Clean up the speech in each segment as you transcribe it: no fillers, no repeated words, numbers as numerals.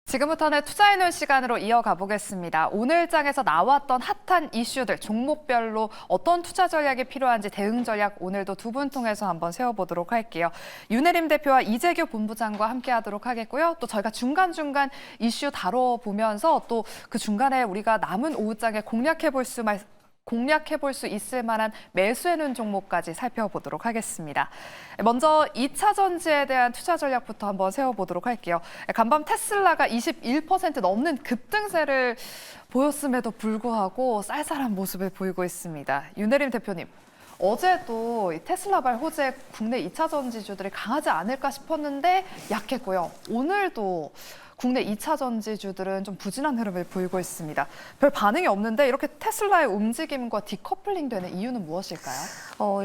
지금부터는 투자해놓은 시간으로 이어가 보겠습니다. 오늘 장에서 나왔던 핫한 이슈들, 종목별로 어떤 투자 전략이 필요한지 대응 전략 오늘도 두 분 통해서 한번 세워보도록 할게요. 윤혜림 대표와 이재규 본부장과 함께하도록 하겠고요. 또 저희가 중간중간 이슈 다뤄보면서 또 그 중간에 우리가 남은 오후장에 공략해볼 수 있을 만한 매수해놓은 종목까지 살펴보도록 하겠습니다. 먼저 2차 전지에 대한 투자 전략부터 한번 세워보도록 할게요. 간밤 테슬라가 21% 넘는 급등세를 보였음에도 불구하고 쌀쌀한 모습을 보이고 있습니다. 윤혜림 대표님, 어제도 테슬라발 호재 국내 2차 전지주들이 강하지 않을까 싶었는데 약했고요. 오늘도 국내 2차 전지주들은 좀 부진한 흐름을 보이고 있습니다. 별 반응이 없는데 이렇게 테슬라의 움직임과 디커플링 되는 이유는 무엇일까요?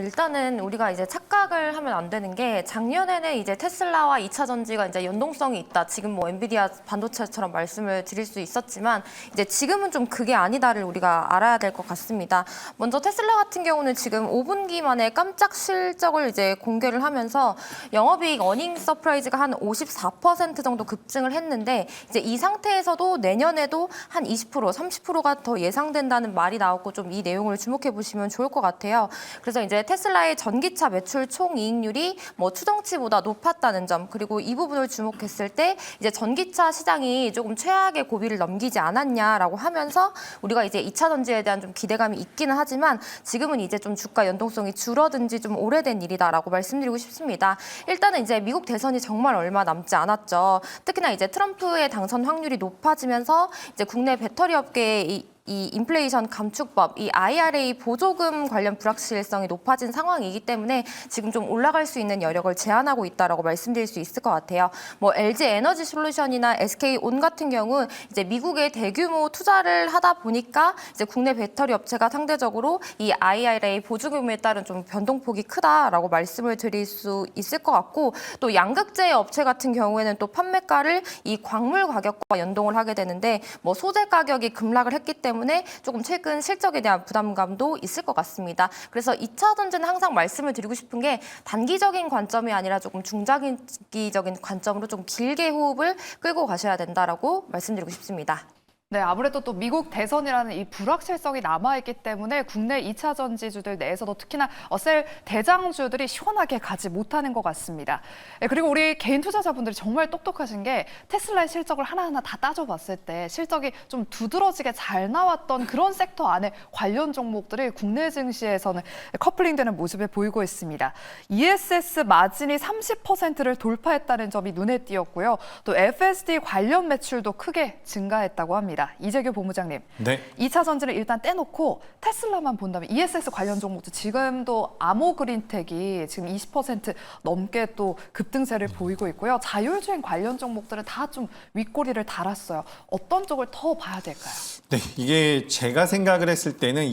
일단은 우리가 이제 착각을 하면 안 되는 게 작년에는 이제 테슬라와 2차 전지가 이제 연동성이 있다. 지금 뭐 엔비디아 반도체처럼 말씀을 드릴 수 있었지만 이제 지금은 좀 그게 아니다를 우리가 알아야 될 것 같습니다. 먼저 테슬라 같은 경우는 지금 5분기 만에 깜짝 실적을 이제 공개를 하면서 영업이익 어닝 서프라이즈가 한 54% 정도 급증을 했는데 이제 이 상태에서도 내년에도 한 20%, 30%가 더 예상된다는 말이 나왔고 좀 이 내용을 주목해 보시면 좋을 것 같아요. 그래서 이제 테슬라의 전기차 매출 총이익률이 뭐 추정치보다 높았다는 점, 그리고 이 부분을 주목했을 때 이제 전기차 시장이 조금 최악의 고비를 넘기지 않았냐라고 하면서 우리가 이제 2차 전지에 대한 좀 기대감이 있기는 하지만 지금은 이제 좀 주가 연동성이 줄어든 지 좀 오래된 일이다라고 말씀드리고 싶습니다. 일단은 이제 미국 대선이 정말 얼마 남지 않았죠. 특히나 이제 트럼프의 당선 확률이 높아지면서 이제 국내 배터리 업계의 이 인플레이션 감축법, 이 IRA 보조금 관련 불확실성이 높아진 상황이기 때문에 지금 좀 올라갈 수 있는 여력을 제한하고 있다라고 말씀드릴 수 있을 것 같아요. 뭐 LG 에너지 솔루션이나 SK온 같은 경우 이제 미국에 대규모 투자를 하다 보니까 이제 국내 배터리 업체가 상대적으로 이 IRA 보조금에 따른 좀 변동폭이 크다라고 말씀을 드릴 수 있을 것 같고, 또 양극재 업체 같은 경우에는 또 판매가를 이 광물 가격과 연동을 하게 되는데 뭐 소재 가격이 급락을 했기 때문에 조금 최근 실적에 대한 부담감도 있을 것 같습니다. 그래서 2차 전지는 항상 말씀을 드리고 싶은 게 단기적인 관점이 아니라 조금 중장기적인 관점으로 좀 길게 호흡을 끌고 가셔야 된다라고 말씀드리고 싶습니다. 네, 아무래도 또 미국 대선이라는 이 불확실성이 남아있기 때문에 국내 2차 전지주들 내에서도 특히나 셀 대장주들이 시원하게 가지 못하는 것 같습니다. 네, 그리고 우리 개인 투자자분들이 정말 똑똑하신 게 테슬라의 실적을 하나하나 다 따져봤을 때 실적이 좀 두드러지게 잘 나왔던 그런 섹터 안에 관련 종목들이 국내 증시에서는 커플링되는 모습을 보이고 있습니다. ESS 마진이 30%를 돌파했다는 점이 눈에 띄었고요. 또 FSD 관련 매출도 크게 증가했다고 합니다. 이재규 본부장님, 네. 2차 전지를 일단 떼놓고 테슬라만 본다면 ESS 관련 종목도 지금도 아모그린텍이 지금 20% 넘게 또 급등세를 보이고 있고요. 자율주행 관련 종목들은 다 좀 윗꼬리를 달았어요. 어떤 쪽을 더 봐야 될까요? 네, 이게 제가 생각을 했을 때는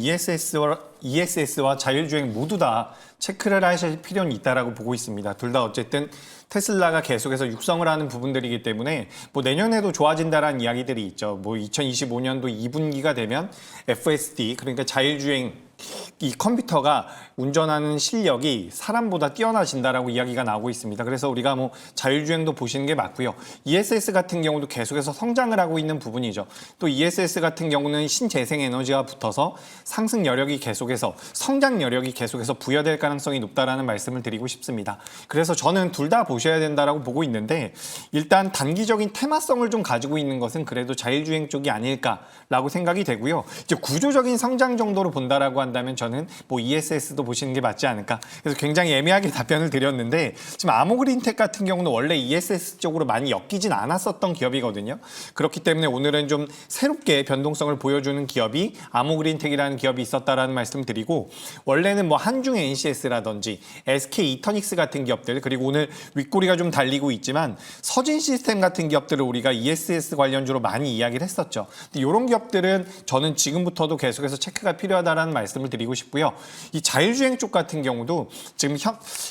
ESS와 자율주행 모두 다 체크를 하실 필요는 있다라고 보고 있습니다. 둘 다 어쨌든 테슬라가 계속해서 육성을 하는 부분들이기 때문에 뭐 내년에도 좋아진다라는 이야기들이 있죠. 뭐 2025년도 2분기가 되면 FSD, 그러니까 자율주행 이 컴퓨터가 운전하는 실력이 사람보다 뛰어나진다라고 이야기가 나오고 있습니다. 그래서 우리가 뭐 자율주행도 보시는 게 맞고요. ESS 같은 경우도 계속해서 성장을 하고 있는 부분이죠. 또 ESS 같은 경우는 신재생에너지와 붙어서 상승 여력이 계속해서 성장 여력이 계속해서 부여될 가능성이 높다라는 말씀을 드리고 싶습니다. 그래서 저는 둘 다 보셔야 된다라고 보고 있는데 일단 단기적인 테마성을 좀 가지고 있는 것은 그래도 자율주행 쪽이 아닐까라고 생각이 되고요. 이제 구조적인 성장 정도로 본다라고 한다면 저는 뭐 ESS도 보시는 게 맞지 않을까. 그래서 굉장히 애매하게 답변을 드렸는데 지금 아모그린텍 같은 경우는 원래 ESS 쪽으로 많이 엮이진 않았었던 기업이거든요. 그렇기 때문에 오늘은 좀 새롭게 변동성을 보여주는 기업이 아모그린텍이라는 기업이 있었다라는 말씀을 드리고, 원래는 뭐 한중 NCS라든지 SK 이터닉스 같은 기업들, 그리고 오늘 윗꼬리가 좀 달리고 있지만 서진 시스템 같은 기업들을 우리가 ESS 관련주로 많이 이야기를 했었죠. 근데 이런 기업들은 저는 지금부터도 계속해서 체크가 필요하다라는 말씀을 말씀을 드리고 싶고요. 이 자율주행 쪽 같은 경우도 지금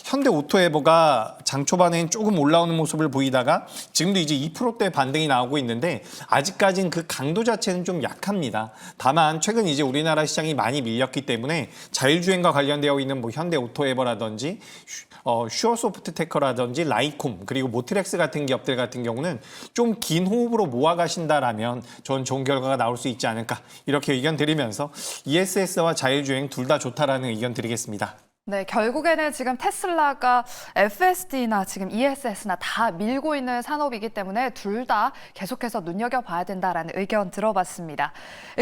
현대오토에버가 장 초반엔 조금 올라오는 모습을 보이다가 지금도 이제 2%대 반등이 나오고 있는데 아직까지는 그 강도 자체는 좀 약합니다. 다만 최근 이제 우리나라 시장이 많이 밀렸기 때문에 자율주행과 관련되어 있는 뭐 현대오토에버라든지 슈어소프트테크라든지 라이콤 그리고 모트렉스 같은 기업들 같은 경우는 좀 긴 호흡으로 모아가신다라면 전 좋은 결과가 나올 수 있지 않을까 이렇게 의견 드리면서 ESS와 자율주행 둘 다 좋다라는 의견 드리겠습니다. 네, 결국에는 지금 테슬라가 FSD나 지금 ESS나 다 밀고 있는 산업이기 때문에 둘 다 계속해서 눈여겨봐야 된다라는 의견 들어봤습니다.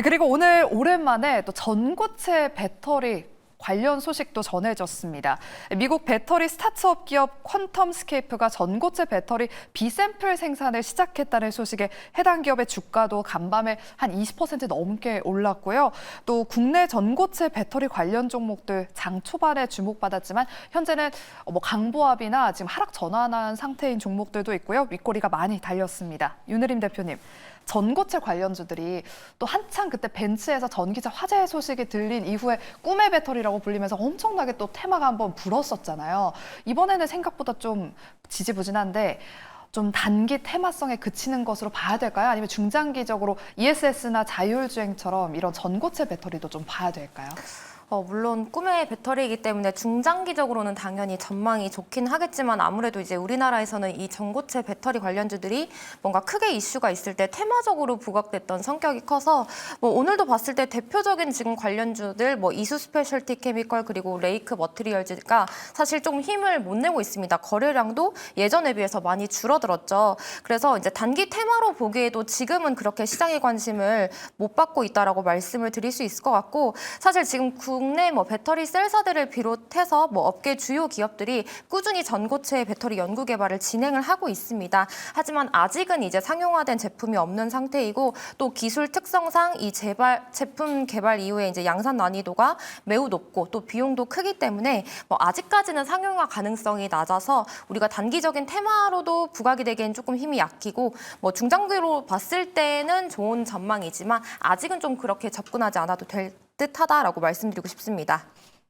그리고 오늘 오랜만에 또 전고체 배터리 관련 소식도 전해졌습니다. 미국 배터리 스타트업 기업 퀀텀스케이프가 전고체 배터리 비샘플 생산을 시작했다는 소식에 해당 기업의 주가도 간밤에 한 20% 넘게 올랐고요. 또 국내 전고체 배터리 관련 종목들 장 초반에 주목받았지만 현재는 뭐 강보합이나 지금 하락 전환한 상태인 종목들도 있고요. 윗꼬리가 많이 달렸습니다. 윤혜림 대표님. 전고체 관련주들이 또 한창 그때 벤츠에서 전기차 화재 소식이 들린 이후에 꿈의 배터리라고 불리면서 엄청나게 또 테마가 한번 불었었잖아요. 이번에는 생각보다 좀 지지부진한데 좀 단기 테마성에 그치는 것으로 봐야 될까요? 아니면 중장기적으로 ESS나 자율주행처럼 이런 전고체 배터리도 좀 봐야 될까요? 물론 꿈의 배터리이기 때문에 중장기적으로는 당연히 전망이 좋긴 하겠지만 아무래도 이제 우리나라에서는 이 전고체 배터리 관련주들이 뭔가 크게 이슈가 있을 때 테마적으로 부각됐던 성격이 커서 뭐 오늘도 봤을 때 대표적인 지금 관련주들 뭐 이수 스페셜티 케미컬 그리고 레이크 머티리얼즈가 사실 좀 힘을 못 내고 있습니다. 거래량도 예전에 비해서 많이 줄어들었죠. 그래서 이제 단기 테마로 보기에도 지금은 그렇게 시장의 관심을 못 받고 있다라고 말씀을 드릴 수 있을 것 같고 사실 지금 국내 뭐 배터리 셀사들을 비롯해서 뭐 업계 주요 기업들이 꾸준히 전고체 배터리 연구 개발을 진행을 하고 있습니다. 하지만 아직은 이제 상용화된 제품이 없는 상태이고 또 기술 특성상 이 제품 개발 이후에 이제 양산 난이도가 매우 높고 또 비용도 크기 때문에 뭐 아직까지는 상용화 가능성이 낮아서 우리가 단기적인 테마로도 부각이 되기엔 조금 힘이 약히고 뭐 중장기로 봤을 때는 좋은 전망이지만 아직은 좀 그렇게 접근하지 않아도 될 듯하다라고 말씀드리고 싶습니다.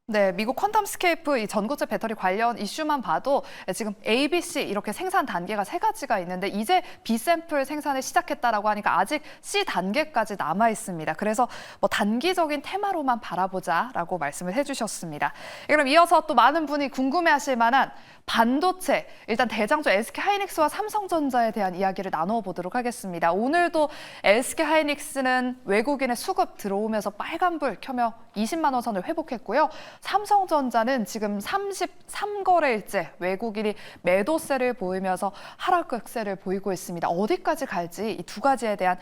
네, 미국 퀀텀스케이프 이 전고체 배터리 관련 이슈만 봐도 지금 A, B, C 이렇게 생산 단계가 3가지가 있는데 이제 B 샘플 생산을 시작했다라고 하니까 아직 C 단계까지 남아 있습니다. 그래서 뭐 단기적인 테마로만 바라보자라고 말씀을 해주셨습니다. 그럼 이어서 또 많은 분이 궁금해하실 만한 반도체, 일단 대장주 SK하이닉스와 삼성전자에 대한 이야기를 나눠보도록 하겠습니다. 오늘도 SK하이닉스는 외국인의 수급 들어오면서 빨간불 켜며 20만 원 선을 회복했고요. 삼성전자는 지금 33거래일째 외국인이 매도세를 보이면서 하락 극세를 보이고 있습니다. 어디까지 갈지 이 두 가지에 대한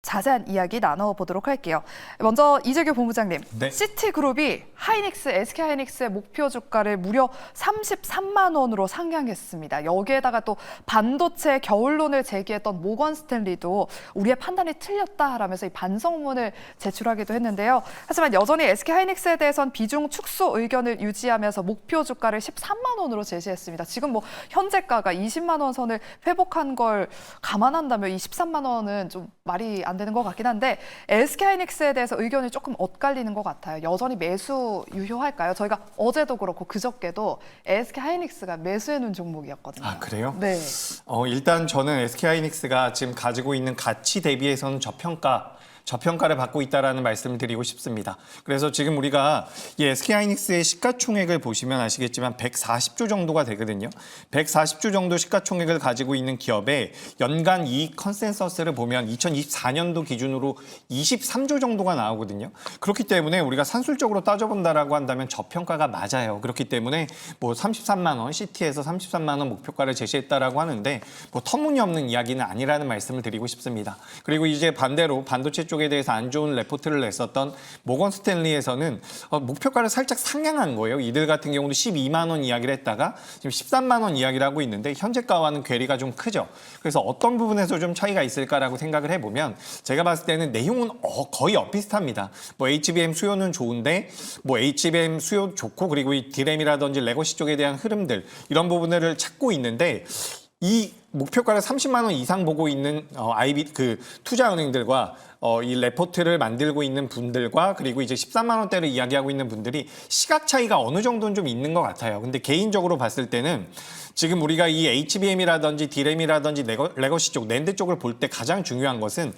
자세한 이야기 나눠보도록 할게요. 먼저 이재규 본부장님, 네. 시티그룹이 하이닉스, SK하이닉스의 목표 주가를 무려 33만 원으로 상향했습니다. 여기에다가 또 반도체 겨울론을 제기했던 모건 스탠리도 우리의 판단이 틀렸다라면서 이 반성문을 제출하기도 했는데요. 하지만 여전히 SK하이닉스에 대해선 비중 축소 의견을 유지하면서 목표 주가를 13만 원으로 제시했습니다. 지금 뭐 현재가가 20만 원 선을 회복한 걸 감안한다면 이 13만 원은 좀 말이 안 되는 것 같긴 한데 SK하이닉스에 대해서 의견이 조금 엇갈리는 것 같아요. 여전히 매수 유효할까요? 저희가 어제도 그렇고 그저께도 SK하이닉스가 매수해놓은 종목이었거든요. 아, 그래요? 네. 일단 저는 SK하이닉스가 지금 가지고 있는 가치 대비해서는 저평가를 받고 있다라는 말씀을 드리고 싶습니다. 그래서 지금 우리가 이 SK하이닉스의 시가총액을 보시면 아시겠지만 140조 정도가 되거든요. 140조 정도 시가총액을 가지고 있는 기업의 연간 이익 컨센서스를 보면 2024년도 기준으로 23조 정도가 나오거든요. 그렇기 때문에 우리가 산술적으로 따져본다라고 한다면 저평가가 맞아요. 그렇기 때문에 뭐 33만 원, CT에서 33만 원 목표가를 제시했다라고 하는데 뭐 터무니없는 이야기는 아니라는 말씀을 드리고 싶습니다. 그리고 이제 반대로 반도체 쪽에 대해서 안 좋은 레포트를 냈었던 모건 스탠리에서는 목표가를 살짝 상향한 거예요. 이들 같은 경우도 12만 원 이야기를 했다가 지금 13만 원 이야기를 하고 있는데 현재가와는 괴리가 좀 크죠. 그래서 어떤 부분에서 좀 차이가 있을까라고 생각을 해보면 제가 봤을 때는 내용은 거의 엇비슷합니다. 뭐 HBM 수요는 좋은데 뭐 HBM 수요 좋고 그리고 이 디램이라든지 레거시 쪽에 대한 흐름들 이런 부분을 찾고 있는데 이 목표가를 30만 원 이상 보고 있는 투자은행들과 이 레포트를 만들고 있는 분들과 그리고 이제 13만 원대를 이야기하고 있는 분들이 시각 차이가 어느 정도는 좀 있는 것 같아요. 근데 개인적으로 봤을 때는 지금 우리가 이 HBM이라든지 D램이라든지 레거시 쪽, 낸드 쪽을 볼 때 가장 중요한 것은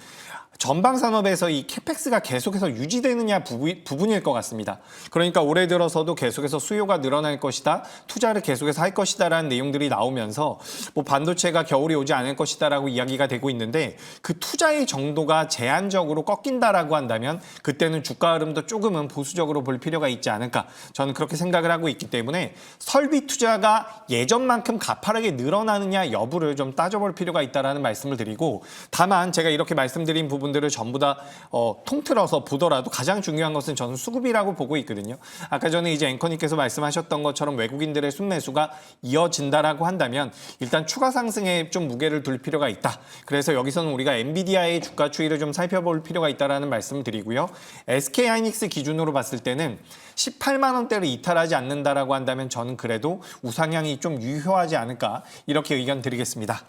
전방 산업에서 이 캐펙스가 계속해서 유지되느냐 부분일 것 같습니다. 그러니까 올해 들어서도 계속해서 수요가 늘어날 것이다, 투자를 계속해서 할 것이다라는 내용들이 나오면서 뭐 반도체가 겨울이 오지 않을 것이다라고 이야기가 되고 있는데 그 투자의 정도가 제한적으로 꺾인다라고 한다면 그때는 주가 흐름도 조금은 보수적으로 볼 필요가 있지 않을까, 저는 그렇게 생각을 하고 있기 때문에 설비 투자가 예전만큼 가파르게 늘어나느냐 여부를 좀 따져볼 필요가 있다라는 말씀을 드리고, 다만 제가 이렇게 말씀드린 부분들을 전부 다 통틀어서 보더라도 가장 중요한 것은 저는 수급이라고 보고 있거든요. 아까 전에 이제 앵커님께서 말씀하셨던 것처럼 외국인들의 순매수가 이어진다라고 한다면 일단 추가 상승에 좀 무게를 둘 필요가 있다. 그래서 여기서는 우리가 엔비디아의 주가 추이를 좀 살펴볼 필요가 있다라는 말씀을 드리고요. SK하이닉스 기준으로 봤을 때는 18만 원대를 이탈하지 않는다라고 한다면 저는 그래도 우상향이 좀 유효하지 않을까, 이렇게 의견 드리겠습니다.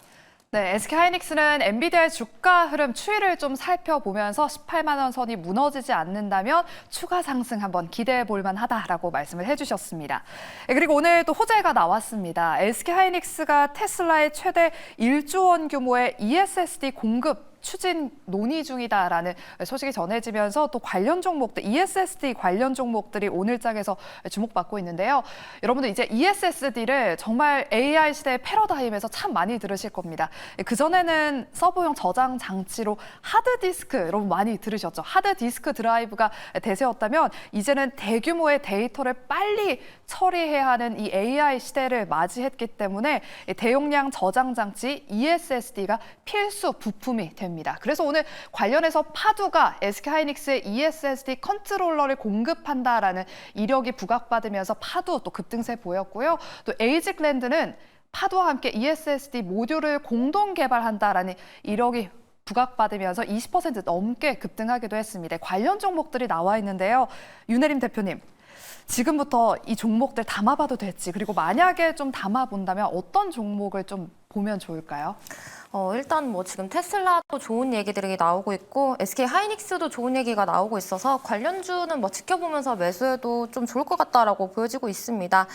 네, SK하이닉스는 엔비디아의 주가 흐름 추이를 좀 살펴보면서 18만 원 선이 무너지지 않는다면 추가 상승 한번 기대해 볼 만하다라고 말씀을 해주셨습니다. 그리고 오늘 또 호재가 나왔습니다. SK하이닉스가 테슬라의 최대 1조 원 규모의 ESSD 공급 추진 논의 중이다라는 소식이 전해지면서 또 관련 종목들, ESSD 관련 종목들이 오늘장에서 주목받고 있는데요. 여러분들 이제 ESSD를 정말 AI 시대의 패러다임에서 참 많이 들으실 겁니다. 그전에는 서버용 저장 장치로 하드디스크, 여러분 많이 들으셨죠? 하드디스크 드라이브가 대세였다면 이제는 대규모의 데이터를 빨리 처리해야 하는 이 AI 시대를 맞이했기 때문에 대용량 저장 장치 ESSD가 필수 부품이 됩니다. 그래서 오늘 관련해서 파두가 SK하이닉스의 ESSD 컨트롤러를 공급한다라는 이력이 부각받으면서 파두 또 급등세 보였고요. 또 에이직랜드는 파두와 함께 ESSD 모듈을 공동 개발한다라는 이력이 부각받으면서 20% 넘게 급등하기도 했습니다. 관련 종목들이 나와 있는데요. 윤혜림 대표님, 지금부터 이 종목들 담아봐도 될지, 그리고 만약에 좀 담아본다면 어떤 종목을 좀 보면 좋을까요? 일단 뭐 지금 테슬라도 좋은 얘기들이 나오고 있고 SK하이닉스도 좋은 얘기가 나오고 있어서 관련주는 뭐 지켜보면서 매수해도 좀 좋을 것 같다라고 보여지고 있습니다.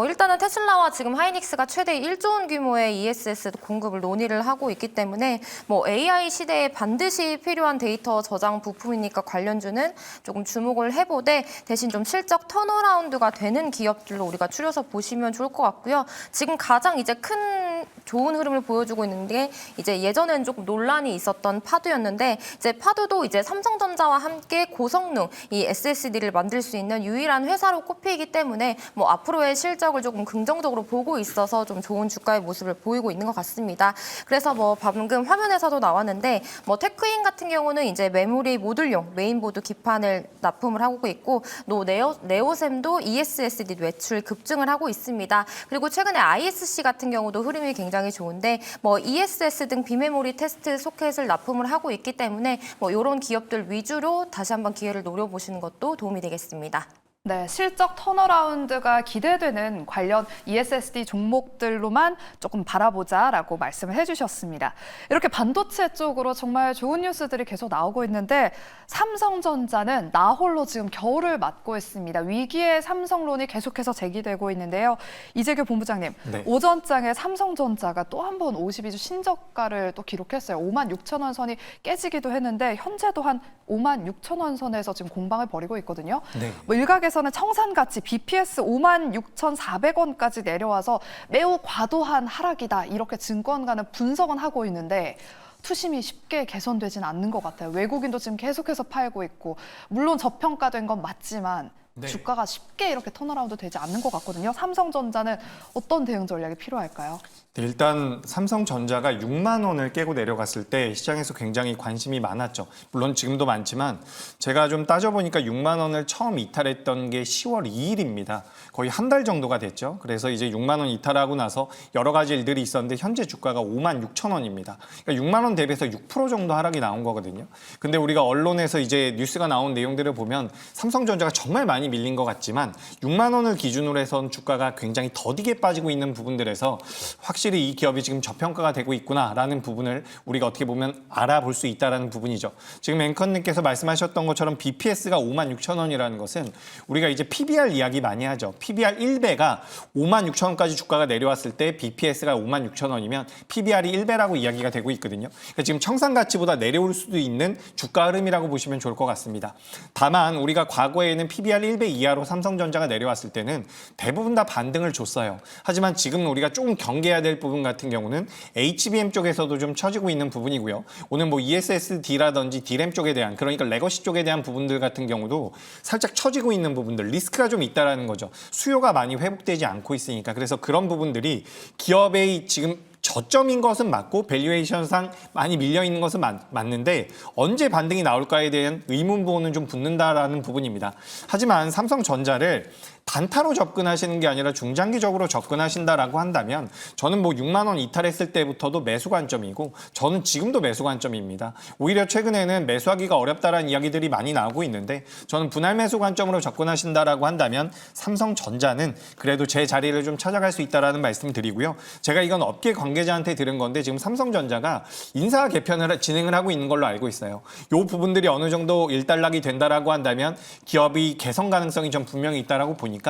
일단은 테슬라와 지금 하이닉스가 최대 1조 원 규모의 ESS 공급을 논의를 하고 있기 때문에 뭐 AI 시대에 반드시 필요한 데이터 저장 부품이니까 관련주는 조금 주목을 해보되 대신 좀 실적 턴어라운드가 되는 기업들로 우리가 추려서 보시면 좋을 것 같고요. 지금 가장 이제 큰 좋은 흐름을 보여주고 있는 게 이제 예전엔 조금 논란이 있었던 파두였는데 이제 파두도 이제 삼성전자와 함께 고성능 이 SSD를 만들 수 있는 유일한 회사로 꼽히기 때문에 뭐 앞으로의 실적을 조금 긍정적으로 보고 있어서 좀 좋은 주가의 모습을 보이고 있는 것 같습니다. 그래서 뭐 방금 화면에서도 나왔는데 뭐 테크인 같은 경우는 이제 메모리 모듈용 메인보드 기판을 납품을 하고 있고 또 네오셈도 ESSD 매출 급증을 하고 있습니다. 그리고 최근에 ISC 같은 경우도 흐름이 굉장히 좋은데 뭐 ESS 등 비메모리 테스트 소켓을 납품을 하고 있기 때문에 뭐 이런 기업들 위주로 다시 한번 기회를 노려보시는 것도 도움이 되겠습니다. 네, 실적 턴어라운드가 기대되는 관련 ESSD 종목들로만 조금 바라보자라고 말씀을 해주셨습니다. 이렇게 반도체 쪽으로 정말 좋은 뉴스들이 계속 나오고 있는데 삼성전자는 나홀로 지금 겨울을 맞고 있습니다. 위기의 삼성론이 계속해서 제기되고 있는데요. 이재규 본부장님, 네. 오전장에 삼성전자가 또 한 번 52주 신저가를 또 기록했어요. 56,000원 선이 깨지기도 했는데 현재도 한 56,000원 선에서 지금 공방을 벌이고 있거든요. 네. 뭐 일각에서는 청산가치 BPS 56,400원까지 내려와서 매우 과도한 하락이다, 이렇게 증권가는 분석은 하고 있는데 투심이 쉽게 개선되진 않는 것 같아요. 외국인도 지금 계속해서 팔고 있고, 물론 저평가된 건 맞지만 네. 주가가 쉽게 이렇게 턴어라운드 되지 않는 것 같거든요. 삼성전자는 어떤 대응 전략이 필요할까요? 일단 삼성전자가 6만 원을 깨고 내려갔을 때 시장에서 굉장히 관심이 많았죠. 물론 지금도 많지만 제가 좀 따져보니까 6만 원을 처음 이탈했던 게 10월 2일입니다. 거의 한 달 정도가 됐죠. 그래서 이제 6만 원 이탈하고 나서 여러 가지 일들이 있었는데 현재 주가가 5만 6천 원입니다. 그러니까 6만 원 대비해서 6% 정도 하락이 나온 거거든요. 근데 우리가 언론에서 이제 뉴스가 나온 내용들을 보면 삼성전자가 정말 많이 많이 밀린 것 같지만 6만 원을 기준으로 해서는 주가가 굉장히 더디게 빠지고 있는 부분들에서 확실히 이 기업이 지금 저평가가 되고 있구나라는 부분을 우리가 어떻게 보면 알아볼 수 있다는 부분이죠. 지금 앵커님께서 말씀하셨던 것처럼 BPS가 56,000원이라는 것은 우리가 이제 PBR 이야기 많이 하죠. PBR 1배가 56,000원까지 주가가 내려왔을 때 BPS가 56,000원이면 PBR이 1배라고 이야기가 되고 있거든요. 그러니까 지금 청산 가치보다 내려올 수도 있는 주가 흐름이라고 보시면 좋을 것 같습니다. 다만 우리가 과거에는 PBR 1배 이하로 삼성전자가 내려왔을 때는 대부분 다 반등을 줬어요. 하지만 지금 우리가 조금 경계해야 될 부분 같은 경우는 HBM 쪽에서도 좀 처지고 있는 부분이고요. 오늘 뭐 ESSD라든지 DRAM 쪽에 대한 그러니까 레거시 쪽에 대한 부분들 같은 경우도 살짝 처지고 있는 부분들 리스크가 좀 있다라는 거죠. 수요가 많이 회복되지 않고 있으니까 그래서 그런 부분들이 기업의 지금 저점인 것은 맞고 밸류에이션상 많이 밀려 있는 것은 맞는데 언제 반등이 나올까에 대한 의문부호는 좀 붙는다라는 부분입니다. 하지만 삼성전자를 단타로 접근하시는 게 아니라 중장기적으로 접근하신다라고 한다면 저는 뭐 6만 원 이탈했을 때부터도 매수 관점이고 저는 지금도 매수 관점입니다. 오히려 최근에는 매수하기가 어렵다라는 이야기들이 많이 나오고 있는데 저는 분할 매수 관점으로 접근하신다라고 한다면 삼성전자는 그래도 제 자리를 좀 찾아갈 수 있다라는 말씀 드리고요. 제가 이건 업계 관계자한테 들은 건데 지금 삼성전자가 인사 개편을 진행을 하고 있는 걸로 알고 있어요. 이 부분들이 어느 정도 일단락이 된다라고 한다면 기업이 개선 가능성이 좀 분명히 있다라고 보니까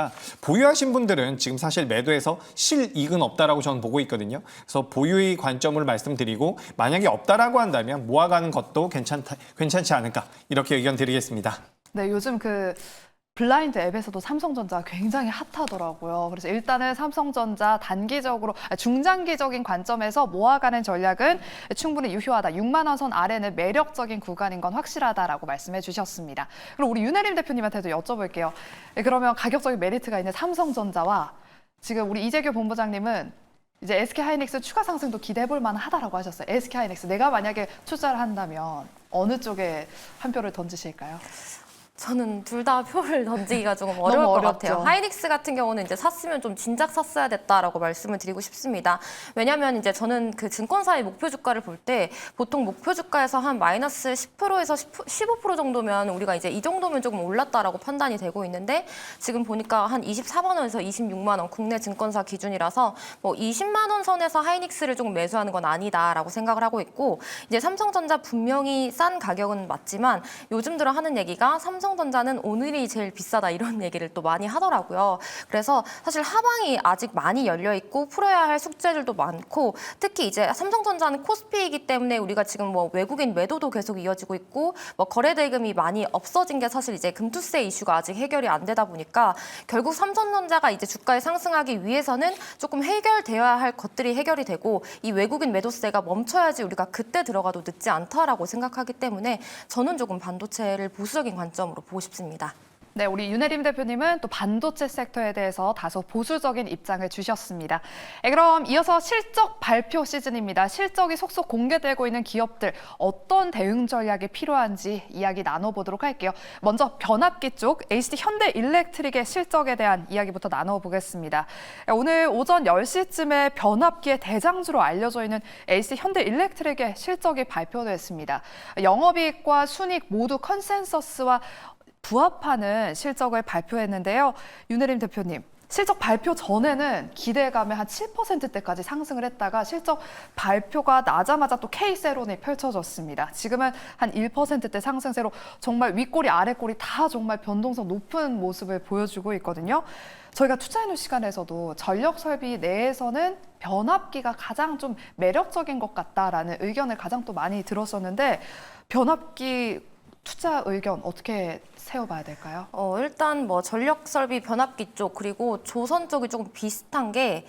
보유하신 분들은 지금 사실 매도해서 실이익은 없다라고 저는 보고 있거든요. 그래서 보유의 관점을 말씀드리고 만약에 없다라고 한다면 모아가는 것도 괜찮지 않을까 이렇게 의견 드리겠습니다. 네, 요즘 블라인드 앱에서도 삼성전자 굉장히 핫하더라고요. 그래서 일단은 삼성전자 중장기적인 관점에서 모아가는 전략은 충분히 유효하다. 6만 원 선 아래는 매력적인 구간인 건 확실하다라고 말씀해 주셨습니다. 그럼 우리 윤혜림 대표님한테도 여쭤볼게요. 그러면 가격적인 메리트가 있는 삼성전자와 지금 우리 이재규 본부장님은 이제 SK하이닉스 추가 상승도 기대해 볼 만하다라고 하셨어요. SK하이닉스 내가 만약에 투자를 한다면 어느 쪽에 한 표를 던지실까요? 저는 둘 다 표를 던지기가 조금 너무 어려울 것 어렵죠. 같아요. 하이닉스 같은 경우는 이제 샀으면 좀 진작 샀어야 됐다라고 말씀을 드리고 싶습니다. 왜냐하면 이제 저는 그 증권사의 목표 주가를 볼 때 보통 목표 주가에서 한 마이너스 10%에서 15% 정도면 우리가 이제 이 정도면 조금 올랐다라고 판단이 되고 있는데 지금 보니까 한 24만 원에서 26만 원 국내 증권사 기준이라서 뭐 20만 원 선에서 하이닉스를 조금 매수하는 건 아니다라고 생각을 하고 있고 이제 삼성전자 분명히 싼 가격은 맞지만 요즘 들어 하는 얘기가 삼성전자는 오늘이 제일 비싸다 이런 얘기를 또 많이 하더라고요. 그래서 사실 하방이 아직 많이 열려 있고 풀어야 할 숙제들도 많고 특히 이제 삼성전자는 코스피이기 때문에 우리가 지금 뭐 외국인 매도도 계속 이어지고 있고 뭐 거래 대금이 많이 없어진 게 사실 이제 금투세 이슈가 아직 해결이 안 되다 보니까 결국 삼성전자가 이제 주가에 상승하기 위해서는 조금 해결되어야 할 것들이 해결이 되고 이 외국인 매도세가 멈춰야지 우리가 그때 들어가도 늦지 않다라고 생각하기 때문에 저는 조금 반도체를 보수적인 관점으로 보고 싶습니다. 네, 우리 윤혜림 대표님은 또 반도체 섹터에 대해서 다소 보수적인 입장을 주셨습니다. 그럼 이어서 실적 발표 시즌입니다. 실적이 속속 공개되고 있는 기업들 어떤 대응 전략이 필요한지 이야기 나눠보도록 할게요. 먼저 변압기 쪽 HD 현대일렉트릭의 실적에 대한 이야기부터 나눠보겠습니다. 오늘 오전 10시쯤에 변압기의 대장주로 알려져 있는 HD 현대일렉트릭의 실적이 발표됐습니다. 영업이익과 순이익 모두 컨센서스와 부합하는 실적을 발표했는데요. 윤혜림 대표님, 실적 발표 전에는 기대감에 한 7%대까지 상승을 했다가 실적 발표가 나자마자 또 K세론이 펼쳐졌습니다. 지금은 한 1%대 상승세로 정말 윗꼬리 아랫꼬리 다 정말 변동성 높은 모습을 보여주고 있거든요. 저희가 투자해놓은 시간에서도 전력 설비 내에서는 변압기가 가장 좀 매력적인 것 같다라는 의견을 가장 또 많이 들었었는데 변압기 투자 의견 어떻게 세워봐야 될까요? 일단 뭐 전력 설비 변압기 쪽 그리고 조선 쪽이 조금 비슷한 게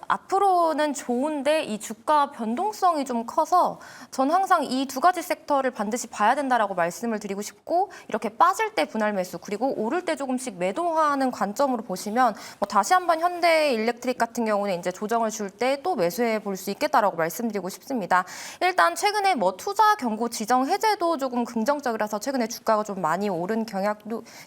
앞으로는 좋은데 이 주가 변동성이 좀 커서 전 항상 이 두 가지 섹터를 반드시 봐야 된다라고 말씀을 드리고 싶고 이렇게 빠질 때 분할 매수 그리고 오를 때 조금씩 매도하는 관점으로 보시면 뭐 다시 한번 현대일렉트릭 같은 경우는 이제 조정을 줄 때 또 매수해 볼 수 있겠다라고 말씀드리고 싶습니다. 일단 최근에 뭐 투자 경고 지정 해제도 조금 긍정적이라서 최근에 주가가 좀 많이 오른 오른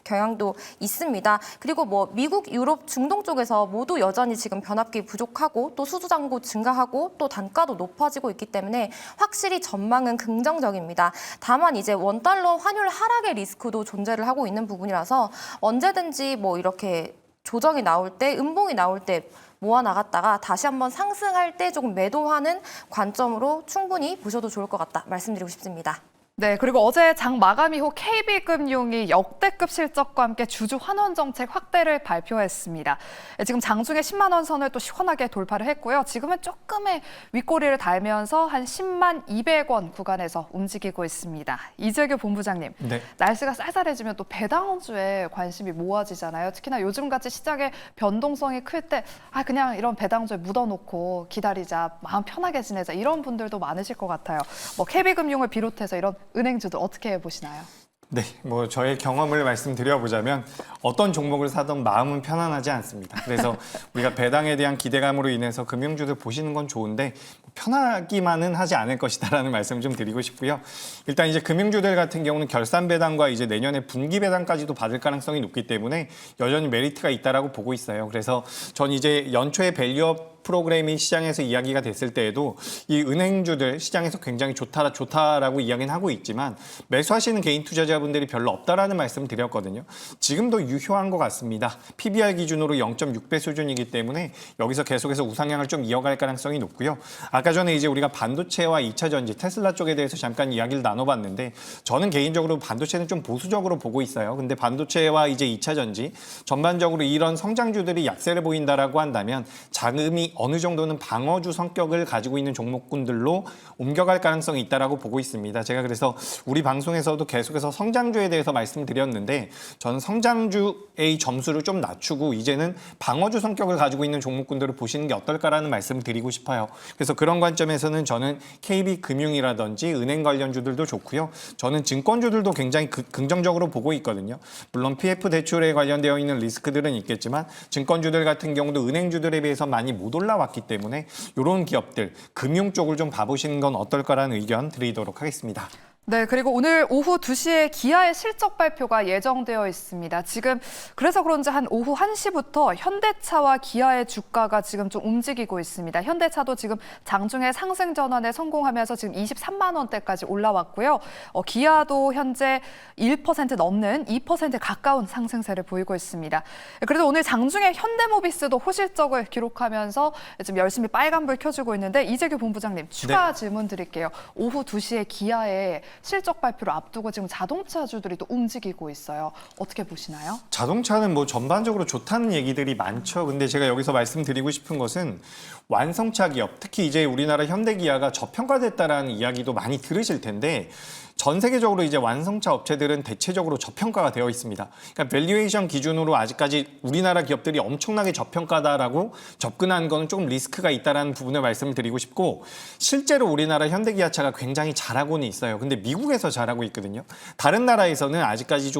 경향도 있습니다. 그리고 뭐 미국, 유럽, 중동 쪽에서 모두 여전히 지금 변압기 부족하고 또 수주 잔고 증가하고 또 단가도 높아지고 있기 때문에 확실히 전망은 긍정적입니다. 다만 이제 원달러 환율 하락의 리스크도 존재를 하고 있는 부분이라서 언제든지 뭐 이렇게 조정이 나올 때, 음봉이 나올 때 모아 나갔다가 다시 한번 상승할 때 조금 매도하는 관점으로 충분히 보셔도 좋을 것 같다 말씀드리고 싶습니다. 네, 그리고 어제 장 마감 이후 KB금융이 역대급 실적과 함께 주주 환원 정책 확대를 발표했습니다. 지금 장중에 10만 원 선을 또 시원하게 돌파를 했고요. 지금은 조금의 윗꼬리를 달면서 한 10만 200원 구간에서 움직이고 있습니다. 이재규 본부장님, 네. 날씨가 쌀쌀해지면 또 배당주에 관심이 모아지잖아요. 특히나 요즘같이 시장의 변동성이 클 때 그냥 이런 배당주에 묻어놓고 기다리자, 마음 편하게 지내자 이런 분들도 많으실 것 같아요. 뭐 KB금융을 비롯해서 이런 은행주들 어떻게 보시나요? 네, 뭐 저의 경험을 말씀드려보자면 어떤 종목을 사던 마음은 편안하지 않습니다. 그래서 우리가 배당에 대한 기대감으로 인해서 금융주들 보시는 건 좋은데 편하기만은 하지 않을 것이다라는 말씀 좀 드리고 싶고요. 일단 이제 금융주들 같은 경우는 결산 배당과 이제 내년에 분기 배당까지도 받을 가능성이 높기 때문에 여전히 메리트가 있다라고 보고 있어요. 그래서 전 이제 연초에 밸류업 프로그램이 시장에서 이야기가 됐을 때에도 이 은행주들 시장에서 굉장히 좋다라고 이야기는 하고 있지만 매수하시는 개인 투자자분들이 별로 없다라는 말씀 드렸거든요. 지금도 유효한 것 같습니다. PBR 기준으로 0.6배 수준이기 때문에 여기서 계속해서 우상향을 좀 이어갈 가능성이 높고요. 아까 전에 이제 우리가 반도체와 2차 전지, 테슬라 쪽에 대해서 잠깐 이야기를 나눠봤는데 저는 개인적으로 반도체는 좀 보수적으로 보고 있어요. 근데 반도체와 이제 2차 전지 전반적으로 이런 성장주들이 약세를 보인다라고 한다면 자금이 어느 정도는 방어주 성격을 가지고 있는 종목군들로 옮겨갈 가능성이 있다라고 보고 있습니다. 제가 그래서 우리 방송에서도 계속해서 성장주에 대해서 말씀드렸는데 저는 성장주의 점수를 좀 낮추고 이제는 방어주 성격을 가지고 있는 종목군들을 보시는 게 어떨까라는 말씀을 드리고 싶어요. 그래서 그런 관점에서는 저는 KB금융이라든지 은행 관련주들도 좋고요. 저는 증권주들도 굉장히 긍정적으로 보고 있거든요. 물론 PF 대출에 관련되어 있는 리스크들은 있겠지만 증권주들 같은 경우도 은행주들에 비해서 많이 못 올라왔기 때문에 이런 기업들, 금융 쪽을 좀 봐보시는 건 어떨까라는 의견 드리도록 하겠습니다. 네, 그리고 오늘 오후 2시에 기아의 실적 발표가 예정되어 있습니다. 지금 그래서 그런지 한 오후 1시부터 현대차와 기아의 주가가 지금 좀 움직이고 있습니다. 현대차도 지금 장중에 상승 전환에 성공하면서 지금 23만 원대까지 올라왔고요. 기아도 현재 1% 넘는 2% 가까운 상승세를 보이고 있습니다. 그래도 오늘 장중에 현대모비스도 호실적을 기록하면서 지금 열심히 빨간불 켜주고 있는데 이재규 본부장님 추가 질문 드릴게요. 오후 2시에 기아의 실적 발표를 앞두고 지금 자동차주들이 또 움직이고 있어요. 어떻게 보시나요? 자동차는 뭐 전반적으로 좋다는 얘기들이 많죠. 근데 제가 여기서 말씀드리고 싶은 것은 완성차 기업, 특히 이제 우리나라 현대기아가 저평가됐다라는 이야기도 많이 들으실 텐데 전 세계적으로 이제 완성차 업체들은 대체적으로 저평가가 되어 있습니다. 그러니까 밸류에이션 기준으로 아직까지 우리나라 기업들이 엄청나게 저평가다라고 접근한 거는 조금 리스크가 있다라는 부분을 말씀을 드리고 싶고 실제로 우리나라 현대기아차가 굉장히 잘하고는 있어요. 근데 미국에서 잘하고 있거든요. 다른 나라에서는 아직까지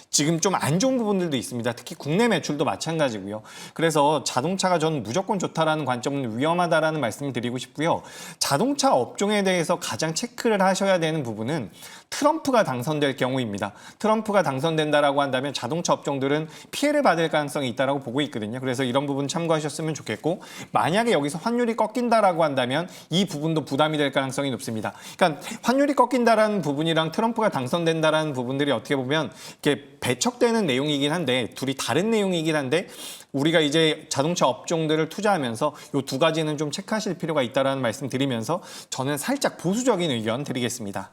지금 좀 안 좋은 부분들도 있습니다. 특히 국내 매출도 마찬가지고요. 그래서 자동차가 저는 무조건 좋다라는 관점은 위험하다라는 말씀을 드리고 싶고요. 자동차 업종에 대해서 가장 체크를 하셔야 되는 부분은 트럼프가 당선될 경우입니다. 트럼프가 당선된다라고 한다면 자동차 업종들은 피해를 받을 가능성이 있다라고 보고 있거든요. 그래서 이런 부분 참고하셨으면 좋겠고 만약에 여기서 환율이 꺾인다라고 한다면 이 부분도 부담이 될 가능성이 높습니다. 그러니까 환율이 꺾인다라는 부분이랑 트럼프가 당선된다라는 부분들이 어떻게 보면 이렇게 배척되는 내용이긴 한데 둘이 다른 내용이긴 한데 우리가 이제 자동차 업종들을 투자하면서 이 두 가지는 좀 체크하실 필요가 있다라는 말씀 드리면서 저는 살짝 보수적인 의견 드리겠습니다.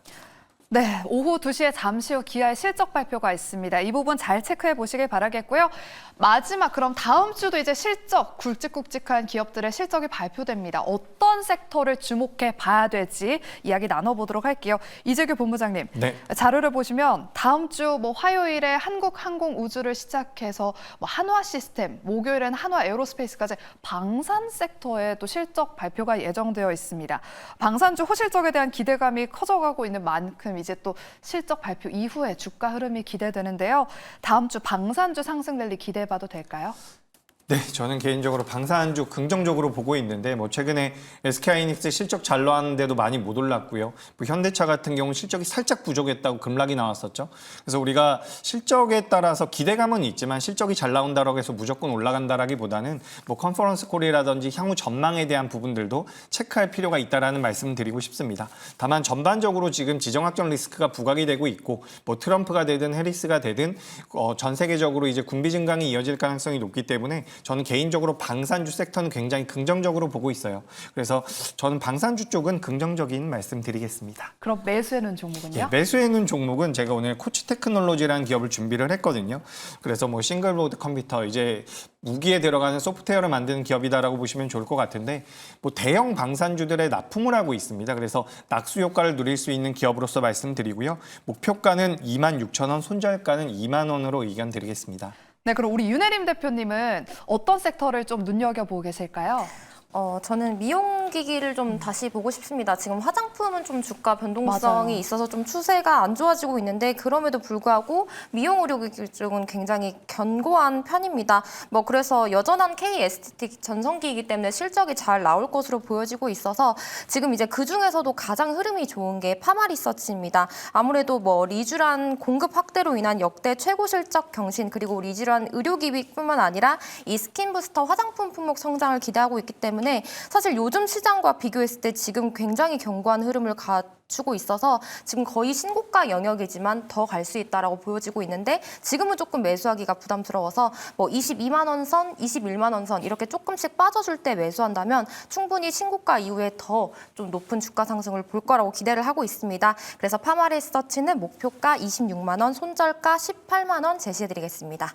네, 오후 2시에 잠시 후 기아의 실적 발표가 있습니다. 이 부분 잘 체크해 보시길 바라겠고요. 마지막 그럼 다음 주도 이제 실적 굵직굵직한 기업들의 실적이 발표됩니다. 어떤 섹터를 주목해 봐야 될지 이야기 나눠보도록 할게요. 이재규 본부장님, 네. 자료를 보시면 다음 주 뭐 화요일에 한국항공우주를 시작해서 뭐 한화시스템, 목요일엔 한화에어로스페이스까지 방산 섹터에 또 실적 발표가 예정되어 있습니다. 방산주 호실적에 대한 기대감이 커져가고 있는 만큼 이제 또 실적 발표 이후에 주가 흐름이 기대되는데요. 다음 주 방산주 상승 랠리 기대해봐도 될까요? 네, 저는 개인적으로 방산주 긍정적으로 보고 있는데 뭐 최근에 SK하이닉스 실적 잘 나왔는데도 많이 못 올랐고요. 뭐 현대차 같은 경우는 실적이 살짝 부족했다고 급락이 나왔었죠. 그래서 우리가 실적에 따라서 기대감은 있지만 실적이 잘 나온다고 해서 무조건 올라간다라기보다는 뭐 컨퍼런스 콜이라든지 향후 전망에 대한 부분들도 체크할 필요가 있다라는 말씀을 드리고 싶습니다. 다만 전반적으로 지금 지정학적 리스크가 부각이 되고 있고 뭐 트럼프가 되든 해리스가 되든 전 세계적으로 이제 군비 증강이 이어질 가능성이 높기 때문에 저는 개인적으로 방산주 섹터는 굉장히 긍정적으로 보고 있어요. 그래서 저는 방산주 쪽은 긍정적인 말씀 드리겠습니다. 그럼 매수해놓은 종목은요? 네, 매수해놓은 종목은 제가 오늘 코치 테크놀로지라는 기업을 준비를 했거든요. 그래서 뭐 싱글보드 컴퓨터, 이제 무기에 들어가는 소프트웨어를 만드는 기업이다라고 보시면 좋을 것 같은데 뭐 대형 방산주들의 납품을 하고 있습니다. 그래서 낙수 효과를 누릴 수 있는 기업으로서 말씀드리고요. 목표가는 26,000원, 손절가는 2만 원으로 의견 드리겠습니다. 네, 그럼 우리 윤혜림 대표님은 어떤 섹터를 좀 눈여겨보고 계실까요? 저는 미용기기를 좀 다시 보고 싶습니다. 지금 화장품은 좀 주가 변동성이 맞아요. 있어서 좀 추세가 안 좋아지고 있는데 그럼에도 불구하고 미용 의료기기 쪽은 굉장히 견고한 편입니다. 뭐 그래서 여전한 K 에스테틱 전성기이기 때문에 실적이 잘 나올 것으로 보여지고 있어서 지금 이제 그 중에서도 가장 흐름이 좋은 게 파마리서치입니다. 아무래도 뭐 리쥬란 공급 확대로 인한 역대 최고 실적 경신 그리고 리쥬란 의료기기뿐만 아니라 이 스킨부스터 화장품 품목 성장을 기대하고 있기 때문에 사실 요즘 시장과 비교했을 때 지금 굉장히 견고한 흐름을 갖추고 있어서 지금 거의 신고가 영역이지만 더 갈 수 있다라고 보여지고 있는데 지금은 조금 매수하기가 부담스러워서 뭐 22만 원 선, 21만 원 선 이렇게 조금씩 빠져줄 때 매수한다면 충분히 신고가 이후에 더 좀 높은 주가 상승을 볼 거라고 기대를 하고 있습니다. 그래서 파마리서치는 목표가 26만 원, 손절가 18만 원 제시해드리겠습니다.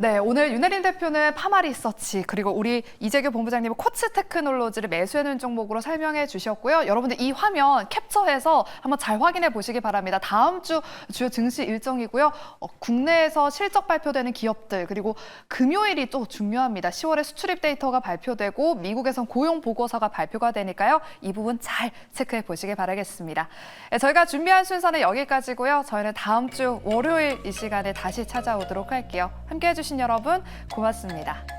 네, 오늘 윤혜린 대표는 파마리서치 그리고 우리 이재규 본부장님은 코츠 테크놀로지를 매수해놓은 종목으로 설명해 주셨고요. 여러분들 이 화면 캡처해서 한번 잘 확인해 보시기 바랍니다. 다음 주 주요 증시 일정이고요. 국내에서 실적 발표되는 기업들 그리고 금요일이 또 중요합니다. 10월에 수출입 데이터가 발표되고 미국에선 고용 보고서가 발표가 되니까요. 이 부분 잘 체크해 보시기 바라겠습니다. 네, 저희가 준비한 순서는 여기까지고요. 저희는 다음 주 월요일 이 시간에 다시 찾아오도록 할게요. 함께해 주신 여러분 고맙습니다.